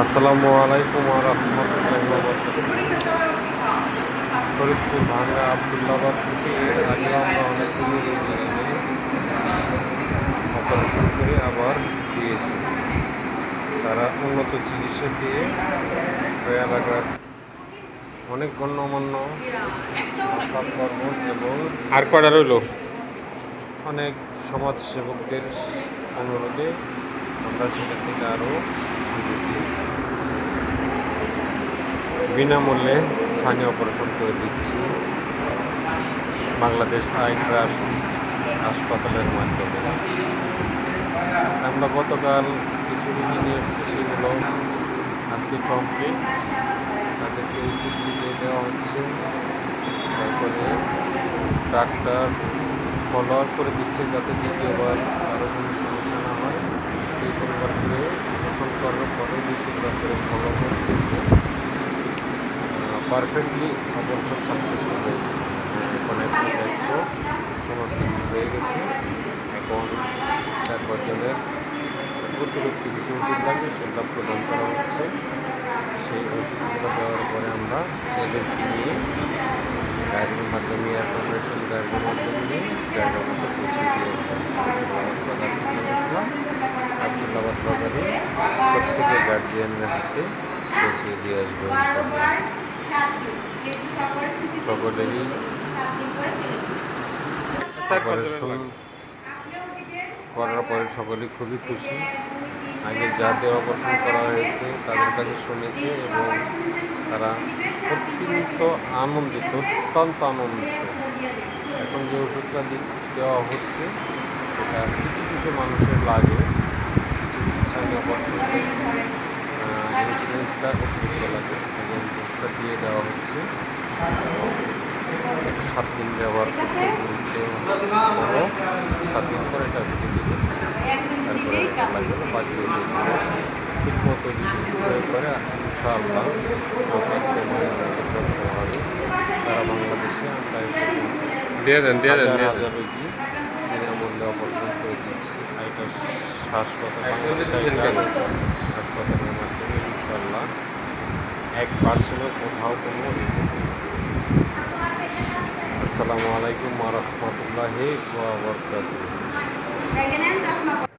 আসসালামু আলাইকুম ওয়া রাহমাতুল্লাহি ওয়া বারাকাতুহু। ফরিদপুর ভাঙ্গা আব্দুল্লাহবাদ থেকে এর আগে আমরা অনেকগুলো রোগী এনে অপারেশন করে আবার দিয়ে এসেছি। তারা উন্নত চিকিৎসা পেয়ে এলাকার অনেক গণ্যমান্য কর্মকর্তা এবং আর কটা রইল? অনেক সমাজসেবকদের অনুরোধে আমরা সেখান থেকে আরও সুযোগ দিই। বিনামূল্যে স্থানীয় অপারেশন করে দিচ্ছি বাংলাদেশ আই ট্রাস্ট হাসপাতালের মাধ্যমে। আমরা গতকাল কিছু রোগী নিয়ে এসেছি, সেগুলো আজকে কমপ্লিট। তাদেরকে ওষুধ বুঝিয়ে দেওয়া হচ্ছে, তারপরে ডাক্তার ফলো আপ করে দিচ্ছে যাতে দ্বিতীয়বার আরও কোনো সমস্যা না হয়। 2-3বার করে অপারেশন করার পরে 2-3বার করে ফলো করতেছে। পারফেক্টলি অপারেশন সাকসেসফুল হয়েছে। এখন 100 সমস্ত কিছু হয়ে গেছে। এখন 4-5 জনের অতিরিক্ত কিছু ওষুধ লাগে, সেগুলো প্রদান করা হচ্ছে। সেই ওষুধগুলো দেওয়ার পরে আমরা এদেরকে নিয়ে গাড়ির মাধ্যমে অ্যাকোমোডেশন গাড়ির মাধ্যমে নিয়ে জায়গার মতো পৌঁছে দিয়ে আব্দুল্লাহবাদ বাজার থেকে গেছিলাম। আব্দুল্লাহবাদ বাজারে প্রত্যেকের গার্জিয়ানের হাতে পৌঁছে দিয়ে আসবো ইনশাআল্লাহ। সকলেরই অপারেশন করার পরে সকলেই খুবই খুশি। আগে যাদের অপারেশন করা হয়েছে তাদের কাছে শুনেছে এবং তারা অত্যন্ত আনন্দিত, অত্যন্ত আনন্দিত। এখন যে ওষুধটা দেওয়া হচ্ছে এটা কিছু কিছু মানুষের লাগে, কিছু কিছু স্থানীয় অপারেশনকে ইন্স্যুরেন্সটা অতিরিক্ত লাগে। ইন্স্যুরেন্সটা দিয়ে দেওয়া হচ্ছে এবং এটা 7 দিন ব্যবহার করতে হলো। 7 দিন পরে এটা রেখে দেবে, তারপরে এটা লাগবে না। বাকি ওষুধগুলো ঠিক মতো যদি প্রয়োগ করে ইনশাআল্লাহ চর্চা হবে। সারা বাংলাদেশে আমরা হাজার হাজার রোগী বিনামূল্যে অপারেশন করে দিচ্ছি। এটা হাসপাতাল, বাংলাদেশ হাসপাতালের মাধ্যমে ইনশাআল্লাহ 1% কোথাও কোনো। আসসালামু আলাইকুম ওয়া রাহমাতুল্লাহি ওয়া বারাকাতুহু।